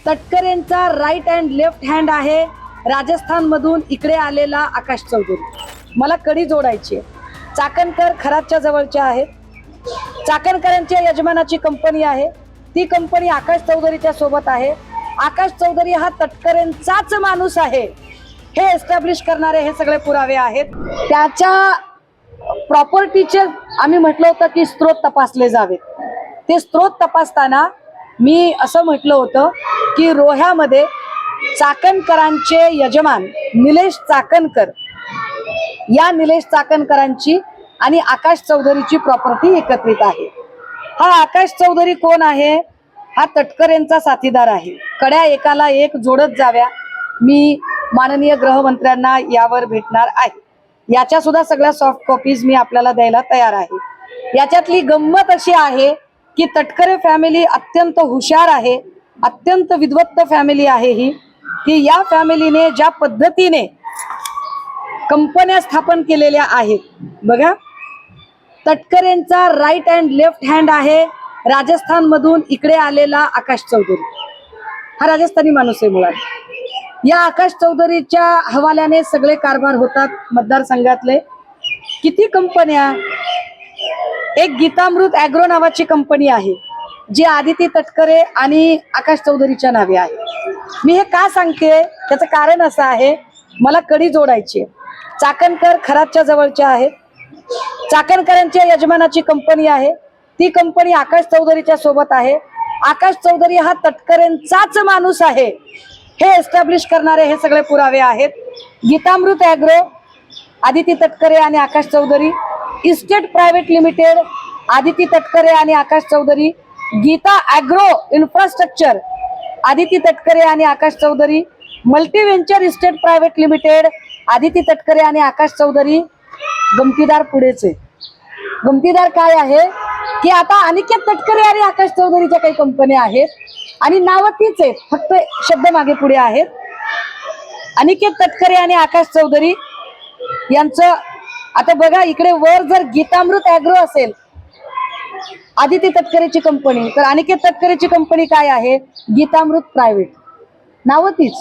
तटकरेंचा right and left hand आहे राजस्थान मधून इकडे आलेला आकाश चौधरी। मला कडी जोडायची आहे। चाकणकर खरातच्या जवळच्या आहेत। चाकणकरांच्या यजमानाची कंपनी आहे, ती कंपनी आकाश चौधरीच्या सोबत आहे। आकाश चौधरी हा तटकरेंचाच माणूस आहे हे एस्टॅब्लिश करणारे हे सगळे पुरावे आहेत। त्याच्या प्रॉपर्टीचे आम्ही म्हटलं होतं की स्रोत तपासले जावेत। ते स्रोत तपासताना मी असं म्हटलं होतं की रोह्यामध्ये चाकणकरांचे यजमान निलेश चाकणकर, या निलेश चाकणकरांची आणि आकाश चौधरीची प्रॉपर्टी एकत्रित आहे। हा आकाश चौधरी कोण आहे? हा तटकरेंचा साथीदार आहे। कड्या एकाला एक जोडत जाव्या। मी माननीय गृहमंत्र्यांना यावर भेटणार आहे। याच्या सुद्धा सगळ्या सॉफ्ट कॉपीज मी आपल्याला द्यायला तयार आहे। याच्यातली गंमत अशी आहे की तटकरे फॅमिली अत्यंत हुशार आहे, अत्यंत विद्वत्त फॅमिली आहे ही, की या फॅमिलीने ज्या पद्धतीने कंपन्या स्थापन केलेल्या आहेत बघा। तटकरेंचा राईट अँड लेफ्ट हँड आहे राजस्थान मधून इकडे आलेला आकाश चौधरी। हा राजस्थानी माणूस आहे मुळात। या आकाश चौधरीच्या हवाल्याने सगळे कारभार होतात मतदारसंघातले। किती कंपन्या? एक गीतामृत ॲग्रो नावाची कंपनी आहे जी आदिती तटकरे आणि आकाश चौधरीच्या नावे आहे। मी हे का सांगते त्याचं कारण असं आहे, मला कडी जोडायची आहे। चाकणकर खरातच्या जवळच्या आहेत। चाकणकरांच्या यजमानाची कंपनी आहे, ती कंपनी आकाश चौधरीच्या सोबत आहे। आकाश चौधरी हा तटकरेंचाच माणूस आहे हे एस्टॅब्लिश करणारे हे सगळे पुरावे आहेत। गीतामृत ॲग्रो, आदिती तटकरे आणि Akash Chaudhari, estate private limited, Aditi Tatkare आणि आकाश चौधरी, गीता ॲग्रो इन्फ्रास्ट्रक्चर, आदिती तटकरे आणि Akash Chaudhari, multi venture estate private limited, Aditi Tatkare आणि आकाश चौधरी। गमतीदार पुढेचे गमतीदार काय आहे की आता अनिकेत तटकरे आणि आकाश चौधरीच्या काही कंपन्या आहेत आणि नावं तीच आहेत, फक्त शब्द मागे पुढे आहेत। अनिकेत तटकरे आणि आकाश चौधरी यांचं आता बघा, इकडे वर जर गीतामृत ॲग्रो असेल आदिती तटकरेची कंपनी, तर अनिकेत तटकरेची कंपनी काय आहे? गीतामृत प्रायव्हेट। नावं तीच,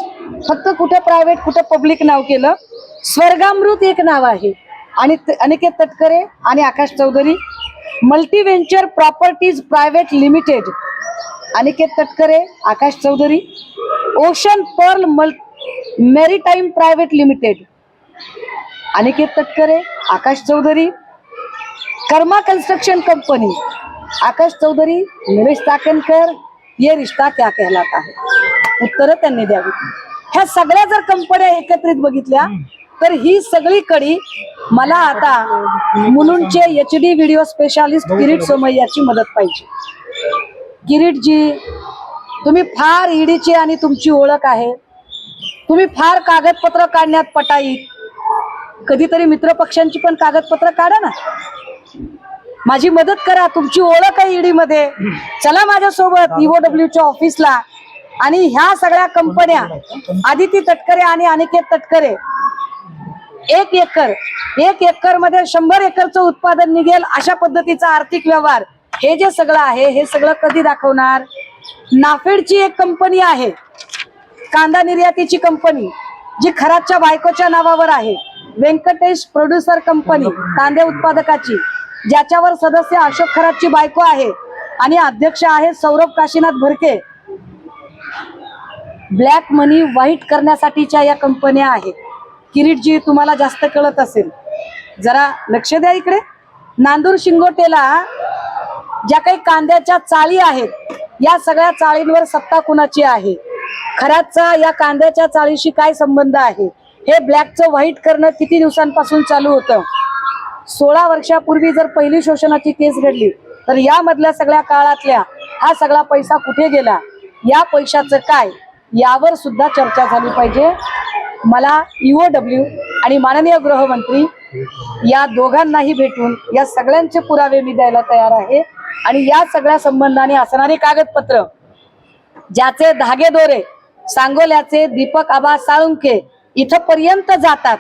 फक्त कुठे प्रायव्हेट कुठे पब्लिक नाव केलं। स्वर्गामृत एक नाव आहे आणि अनिकेत तटकरे आणि Akash Chaudhari, multi venture properties private limited, Aniket Tatkare Akash Chaudhari, ocean pearl maritime private limited, Aniket Tatkare Akash Chaudhari, Karma construction company, Akash Chaudhari Nilesh Chakankar. ये रिश्ता क्या कहलाता है? उत्तर त्यांनी द्यावी। ह्या सगळ्या जर कंपन्या एकत्रित बघितल्या तर ही सगळी कडी मला आता मुलुंडचे HD व्हिडिओ स्पेशालिस्ट किरीट सोमय्याची मदत पाहिजे। किरीट जी, तुम्ही फार ईडीची आणि तुमची ओळख आहे, तुम्ही फार कागदपत्र काढण्यात पटाईत, कधीतरी मित्र पक्षांची पण कागदपत्र काढा ना, माझी मदत करा। तुमची ओळख आहे ईडी मध्ये, चला माझ्यासोबत EOWच्या ऑफिसला। आणि ह्या सगळ्या कंपन्या आदिती तटकरे आणि अनिकेत तटकरे, एक एकर मध्ये 100 एकरचं उत्पादन निघेल अशा पद्धतीचा आर्थिक व्यवहार, हे जे सगळं आहे हे सगळं कधी दाखवणार? नाफेडची एक कंपनी आहे, कांदा निर्यातीची कंपनी, जी खरातच्या बायकोच्या नावावर आहे। व्यंकटेश प्रोड्युसर कंपनी कांदे उत्पादकाची, ज्याच्यावर सदस्य अशोक खरातची बायको आहे आणि अध्यक्ष आहे सौरभ काशीनाथ भरके। ब्लॅक मनी व्हाईट करण्यासाठीच्या या कंपन्या आहेत। किरीटजी, तुम्हाला जास्त कळत असेल, जरा लक्ष द्या इकडे। नांदूर शिंगोटेला ज्या काही कांद्याच्या चाळी आहेत, या सगळ्या चाळींवर सत्ता कुणाची आहे? खरातचा या कांद्याच्या चाळीशी काय संबंध आहे? हे ब्लॅकचं व्हाईट करणं किती दिवसांपासून चालू होतं? 16 वर्षापूर्वी जर पहिली शोषणाची केस घडली तर या मधल्या सगळ्या काळातल्या हा सगळा पैसा कुठे गेला? या पैशाचं काय, यावर सुद्धा चर्चा झाली पाहिजे। मला EOW आणि माननीय गृहमंत्री या दोघांनाही भेटून या सगळ्यांचे पुरावे मी द्यायला तयार आहे। आणि या सगळ्या संबंधाने असणारी कागदपत्र, ज्याचे धागेदोरे सांगोल्याचे दीपक आबा साळुंके इथपर्यंत जातात,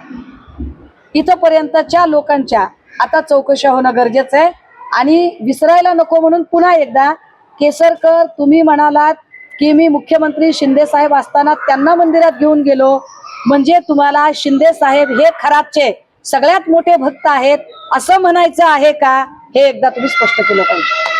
इथपर्यंतच्या लोकांच्या आता चौकशा होणं गरजेचं आहे। आणि विसरायला नको म्हणून पुन्हा एकदा, केसरकर तुम्ही म्हणालात की मी मुख्यमंत्री शिंदे साहेब असताना त्यांना मंदिरात घेऊन गेलो, म्हणजे तुम्हाला शिंदे साहेब हे खराबचे सगळ्यात मोठे भक्त आहेत असं म्हणायचं आहे का, हे एकदा तुम्ही स्पष्ट केलं पाहिजे.